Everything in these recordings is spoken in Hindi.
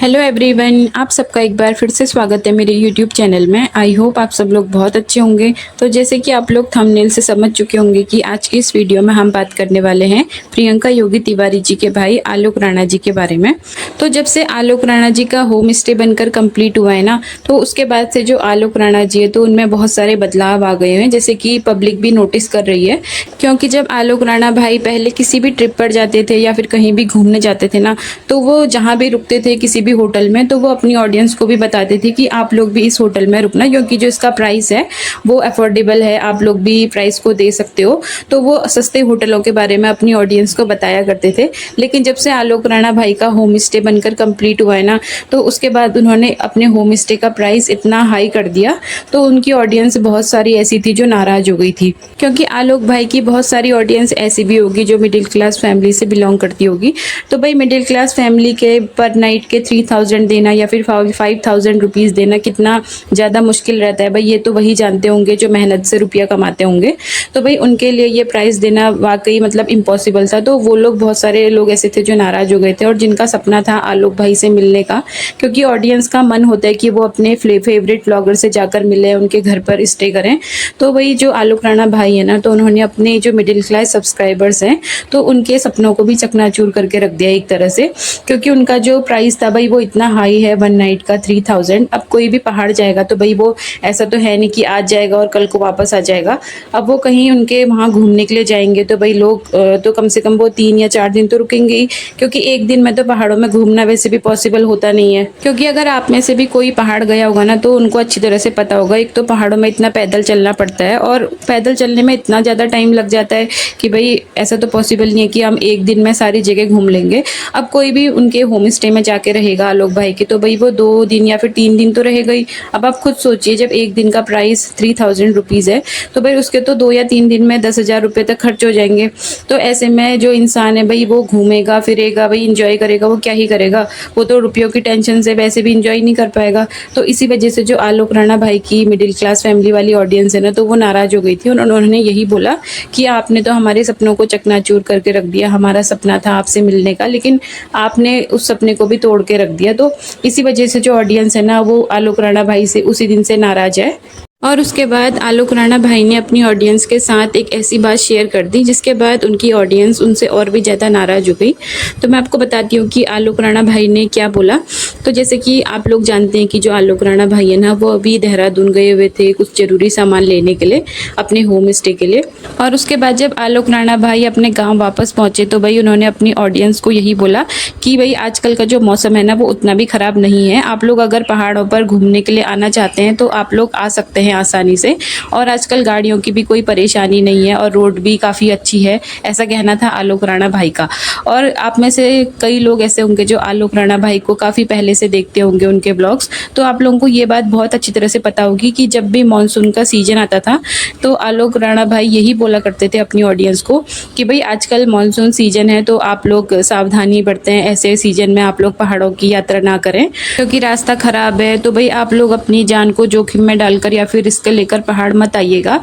हेलो एवरीवन, आप सबका एक बार फिर से स्वागत है मेरे यूट्यूब चैनल में। आई होप आप सब लोग बहुत अच्छे होंगे। तो जैसे कि आप लोग थंबनेल से समझ चुके होंगे कि आज की इस वीडियो में हम बात करने वाले हैं प्रियंका योगी तिवारी जी के भाई आलोक राणा जी के बारे में। तो जब से आलोक राणा जी का होम स्टे बनकर कंप्लीट हुआ है ना, तो उसके बाद से जो आलोक राणा जी है तो उनमें बहुत सारे बदलाव आ गए हैं, जैसे कि पब्लिक भी नोटिस कर रही है। क्योंकि जब आलोक राणा भाई पहले किसी भी ट्रिप पर जाते थे या फिर कहीं भी घूमने जाते थे ना, तो वो जहाँ भी रुकते थे किसी भी होटल में, तो वो अपनी ऑडियंस को भी बताते थे कि आप लोग भी इस होटल में रुकना, क्योंकि जो इसका प्राइस है वो अफोर्डेबल है, आप लोग भी प्राइस को दे सकते हो। तो वो सस्ते होटलों के बारे में अपनी ऑडियंस को बताया करते थे। लेकिन जब से आलोक राणा भाई का होम स्टे बनकर कंप्लीट हुआ है ना, तो उसके बाद उन्होंने अपने होम स्टे का प्राइस इतना हाई कर दिया, तो उनकी ऑडियंस बहुत सारी ऐसी थी जो नाराज हो गई थी। क्योंकि आलोक भाई की बहुत सारी ऑडियंस ऐसी भी होगी जो मिडिल क्लास फैमिली से बिलोंग करती होगी। तो भाई मिडिल क्लास फैमिली के पर नाइट के 3000 देना या फिर 5000 रुपीज़ देना कितना ज़्यादा मुश्किल रहता है भाई, ये तो वही जानते होंगे जो मेहनत से रुपया कमाते होंगे। तो भाई उनके लिए ये प्राइस देना वाकई मतलब इम्पॉसिबल था। तो वो लोग, बहुत सारे लोग ऐसे थे जो नाराज़ हो गए थे और जिनका सपना था आलोक भाई से मिलने का, क्योंकि ऑडियंस का मन होता है कि वो अपने फेवरेट ब्लॉगर से जाकर मिले, उनके घर पर स्टे करें। तो भाई जो आलोक राणा भाई है ना, तो उन्होंने अपने जो मिडिल क्लास सब्सक्राइबर्स हैं तो उनके सपनों को भी चकनाचूर करके रख दिया एक तरह से। क्योंकि उनका जो प्राइस था भाई वो इतना हाई है, वन नाइट का 3000। अब कोई भी पहाड़ जाएगा तो भाई वो ऐसा तो है नहीं कि आज जाएगा और कल को वापस आ जाएगा। अब वो कहीं उनके वहाँ घूमने के लिए जाएंगे तो भाई लोग तो कम से कम वो 3 या 4 दिन तो रुकेंगे ही, क्योंकि एक दिन में तो पहाड़ों में घूमना वैसे भी पॉसिबल होता नहीं है। क्योंकि अगर आप में से भी कोई पहाड़ गया होगा ना, तो उनको अच्छी तरह से पता होगा, एक तो पहाड़ों में इतना पैदल चलना पड़ता है और पैदल चलने में इतना ज़्यादा टाइम लग जाता है कि भाई ऐसा तो पॉसिबल नहीं है कि हम एक दिन में सारी जगह घूम लेंगे। अब कोई भी उनके होम स्टे में जाके रहेगा आलोक भाई के, तो भाई वो 2 दिन या फिर 3 दिन तो रहेगा ही। अब आप खुद सोचिए, जब एक दिन का प्राइस 3000 रुपीज़ है तो भाई उसके तो 2 या 3 दिन में 10,000 रुपये तक खर्च हो जाएंगे। तो ऐसे में जो इंसान है भाई वो घूमेगा फिरेगा, भाई इंजॉय करेगा, वो क्या ही करेगा, वो तो रुपयों की टेंशन से वैसे भी इंजॉय नहीं कर पाएगा। तो इसी वजह से जो आलोक राणा भाई की मिडिल क्लास फैमिली वाली ऑडियंस है ना, तो वो नाराज़ हो गई थी और उन्होंने यही बोला कि आपने तो हमारे सपनों को चकनाचूर करके रख दिया। हमारा सपना था आपसे मिलने का, लेकिन आपने उस सपने को भी तोड़ के रख दिया। तो इसी वजह से जो ऑडियंस है ना, वो आलोक राणा भाई से उसी दिन से नाराज है। और उसके बाद आलोक राणा भाई ने अपनी ऑडियंस के साथ एक ऐसी बात शेयर कर दी जिसके बाद उनकी ऑडियंस उनसे और भी ज़्यादा नाराज़ हो गई। तो मैं आपको बताती हूँ कि आलोक राणा भाई ने क्या बोला। तो जैसे कि आप लोग जानते हैं कि जो आलोक राणा भाई है ना, वो अभी देहरादून गए हुए थे कुछ ज़रूरी सामान लेने के लिए, अपने होम स्टे के लिए। और उसके बाद जब आलोक राणा भाई अपने गाँव वापस पहुँचे तो भाई उन्होंने अपनी ऑडियंस को यही बोला कि भाई आजकल का जो मौसम है ना, वो उतना भी ख़राब नहीं है। आप लोग अगर पहाड़ों पर घूमने के लिए आना चाहते हैं तो आप लोग आ सकते हैं आसानी से, और आजकल गाड़ियों की भी कोई परेशानी नहीं है और रोड भी काफ़ी अच्छी है। ऐसा कहना था आलोक राणा भाई का। और आप में से कई लोग ऐसे होंगे जो आलोक राणा भाई को काफ़ी पहले से देखते होंगे उनके ब्लॉग्स, तो आप लोगों को ये बात बहुत अच्छी तरह से पता होगी कि जब भी मानसून का सीजन आता था तो आलोक राणा भाई यही बोला करते थे अपनी ऑडियंस को कि भाई आजकल मानसून सीजन है तो आप लोग सावधानी बरतें, ऐसे सीजन में आप लोग पहाड़ों की यात्रा ना करें क्योंकि रास्ता ख़राब है। तो भाई आप लोग अपनी जान को जोखिम में डालकर या फिर रिस्क लेकर पहाड़ मत आइएगा।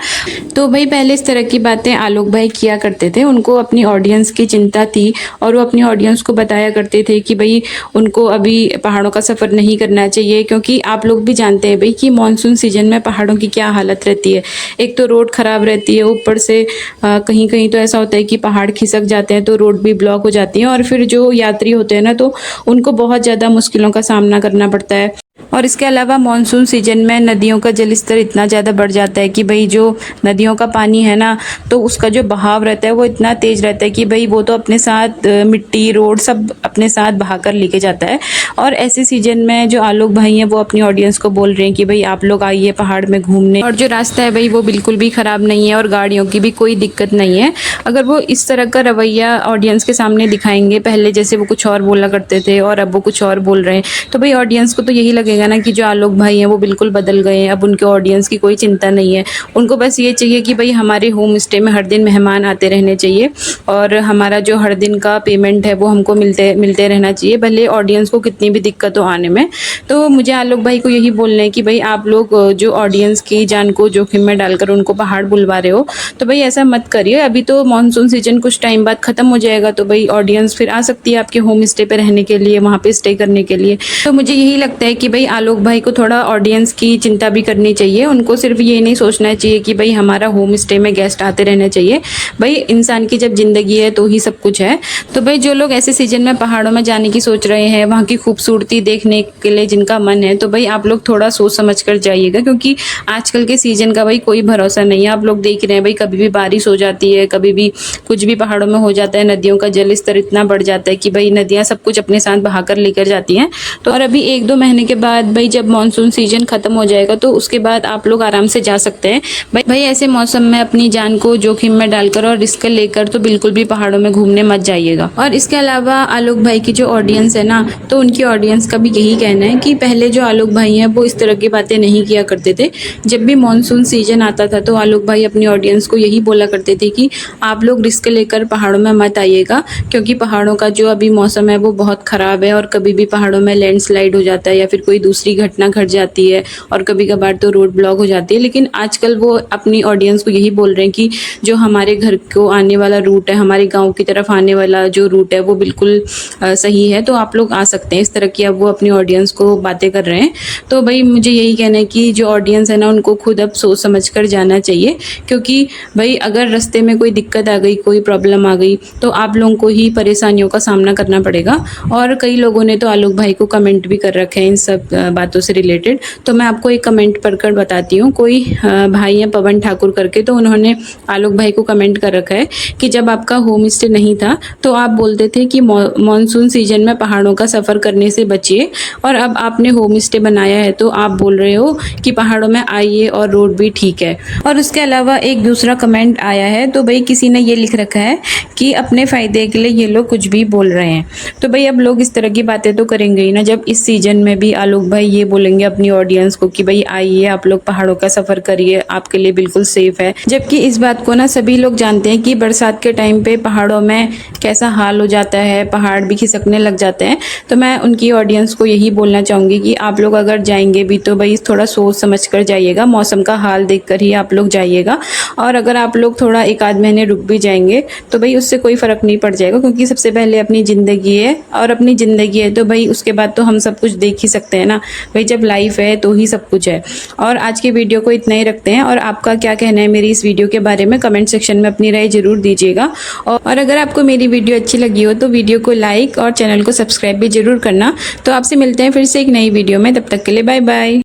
तो भाई पहले इस तरह की बातें आलोक भाई किया करते थे, उनको अपनी ऑडियंस की चिंता थी और वो अपनी ऑडियंस को बताया करते थे कि भाई उनको अभी पहाड़ों का सफ़र नहीं करना चाहिए, क्योंकि आप लोग भी जानते हैं भाई कि मानसून सीजन में पहाड़ों की क्या हालत रहती है। एक तो रोड ख़राब रहती है, ऊपर से कहीं कहीं तो ऐसा होता है कि पहाड़ खिसक जाते हैं तो रोड भी ब्लॉक हो जाती है, और फिर जो यात्री होते हैं ना तो उनको बहुत ज़्यादा मुश्किलों का सामना करना पड़ता है। और इसके अलावा मानसून सीजन में नदियों का जलस्तर इतना ज़्यादा बढ़ जाता है कि भाई जो नदियों का पानी है ना, तो उसका जो बहाव रहता है वो इतना तेज़ रहता है कि भाई वो तो अपने साथ मिट्टी रोड सब अपने साथ बहा कर लेके जाता है। और ऐसे सीजन में जो आलोक भाई हैं वो अपनी ऑडियंस को बोल रहे हैं कि भाई आप लोग आइए पहाड़ में घूमने, और जो रास्ता है भाई वो बिल्कुल भी ख़राब नहीं है और गाड़ियों की भी कोई दिक्कत नहीं है। अगर वो इस तरह का रवैया ऑडियंस के सामने दिखाएंगे, पहले जैसे वो कुछ और बोला करते थे और अब वो कुछ और बोल रहे हैं, तो भाई ऑडियंस को तो यही लगेगा लगेगा ना कि जो आलोक भाई हैं वो बिल्कुल बदल गए हैं, अब उनके ऑडियंस की कोई चिंता नहीं है। उनको बस ये चाहिए कि भाई हमारे होम स्टे में हर दिन मेहमान आते रहने चाहिए और हमारा जो हर दिन का पेमेंट है वो हमको मिलते मिलते रहना चाहिए, भले ऑडियंस को कितनी भी दिक्कत हो आने में। तो मुझे आलोक भाई को यही बोलना है कि भाई आप लोग जो ऑडियंस की जान को जोखिम में डालकर उनको पहाड़ बुलवा रहे हो, तो भाई ऐसा मत करिए। अभी तो मानसून सीजन कुछ टाइम बाद खत्म हो जाएगा, तो भाई ऑडियंस फिर आ सकती है आपके होम स्टे पे रहने के लिए, वहाँ पे स्टे करने के लिए। तो मुझे यही लगता है कि भाई आलोक भाई को थोड़ा ऑडियंस की चिंता भी करनी चाहिए। उनको सिर्फ ये नहीं सोचना चाहिए कि भाई हमारा होम स्टे में गेस्ट आते रहने चाहिए। भाई इंसान की जब जिंदगी है तो ही सब कुछ है। तो भाई जो लोग ऐसे सीजन में पहाड़ों में जाने की सोच रहे हैं, वहाँ की खूबसूरती देखने के लिए जिनका मन है, तो भाई आप लोग थोड़ा सोच समझ कर जाइएगा, क्योंकि आजकल के सीजन का भाई कोई भरोसा नहीं है। आप लोग देख रहे हैं भाई, कभी भी बारिश हो जाती है, कभी भी कुछ भी पहाड़ों में हो जाता है। नदियों का जल स्तर इतना बढ़ जाता है कि भाई नदियां सब कुछ अपने साथ बहाकर लेकर जाती हैं। तो और अभी 1-2 महीने के बाद भाई जब मानसून सीजन खत्म हो जाएगा तो उसके बाद आप लोग आराम से जा सकते हैं। भाई ऐसे मौसम में अपनी जान को जोखिम में डालकर और रिस्क लेकर तो बिल्कुल भी पहाड़ों में घूमने मत जाइएगा। और इसके अलावा आलोक भाई की जो ऑडियंस है ना, तो उनकी ऑडियंस का भी यही कहना है कि पहले जो आलोक भाई हैं वो इस तरह की बातें नहीं किया करते थे। जब भी मानसून सीजन आता था तो आलोक भाई अपनी ऑडियंस को यही बोला करते थे कि आप लोग रिस्क लेकर पहाड़ों में मत आइएगा, क्योंकि पहाड़ों का जो अभी मौसम है वो बहुत ख़राब है और कभी भी पहाड़ों में लैंडस्लाइड हो जाता है या फिर कोई दूसरी घटना घट जाती है और कभी कभार तो रोड ब्लॉक हो जाती है। लेकिन आजकल वो अपनी ऑडियंस को यही बोल रहे हैं कि जो हमारे घर को आने वाला रूट है, हमारे गाँव की तरफ आने वाला जो रूट है वो बिल्कुल सही है, तो आप लोग आ सकते हैं। इस तरह की अब वो अपनी ऑडियंस को बातें कर रहे हैं। तो भाई मुझे यही कहना है कि जो ऑडियंस है ना, उनको खुद अब सोच समझ कर जाना चाहिए, क्योंकि भाई अगर रास्ते में कोई दिक्कत आ गई, कोई प्रॉब्लम आ गई, तो आप लोगों को ही परेशानियों का सामना करना पड़ेगा। और कई लोगों ने तो आलोक भाई को कमेंट भी कर रखे हैं इन सब बातों से रिलेटेड। तो मैं आपको एक कमेंट पढ़कर बताती हूँ। कोई भाई है पवन ठाकुर करके, तो उन्होंने आलोक भाई को कमेंट कर रखा है कि जब आपका होम स्टे नहीं था तो आप बोलते थे कि मानसून सीजन में पहाड़ों का सफ़र करने से बचिए, और अब आपने होम स्टे बनाया है तो आप बोल रहे हो कि पहाड़ों में आइए और रोड भी ठीक है। और उसके अलावा एक दूसरा कमेंट आया है, तो भाई किसी ने ये लिख रखा है कि अपने फ़ायदे के लिए ये लोग कुछ भी बोल रहे हैं। तो भाई अब लोग इस तरह की बातें तो करेंगे ही ना, जब इस सीजन में भी आलोक भाई ये बोलेंगे अपनी ऑडियंस को कि भाई आइए आप लोग पहाड़ों का सफ़र करिए, आपके लिए बिल्कुल सेफ है। जबकि इस बात को ना सभी लोग जानते हैं कि बरसात के टाइम पे पहाड़ों में कैसा हाल हो जाता है, पहाड़ भी खिसकने लग जाते हैं। तो मैं उनकी ऑडियंस को यही बोलना चाहूँगी कि आप लोग अगर जाएंगे भी तो भाई थोड़ा सोच समझ कर जाइएगा, मौसम का हाल देख कर ही आप लोग जाइएगा। और अगर आप लोग थोड़ा 1-आध महीने रुक भी जाएंगे तो भाई उससे कोई फ़र्क नहीं पड़ जाएगा, क्योंकि सबसे पहले अपनी ज़िंदगी है, और अपनी ज़िंदगी है तो भाई उसके बाद तो हम सब कुछ देख ही सकते हैं ना। भाई जब लाइफ है तो ही सब कुछ है। और आज की वीडियो को इतना ही रखते हैं। और आपका क्या कहना है मेरी इस वीडियो के बारे में कमेंट सेक्शन में अपनी राय ज़रूर दीजिएगा। और अगर आपको मेरी वीडियो अच्छी लगी हो तो वीडियो को लाइक और चैनल को सब्सक्राइब भी ज़रूर करना। तो आपसे मिलते हैं फिर से एक नई वीडियो में, तब तक के लिए बाय बाय।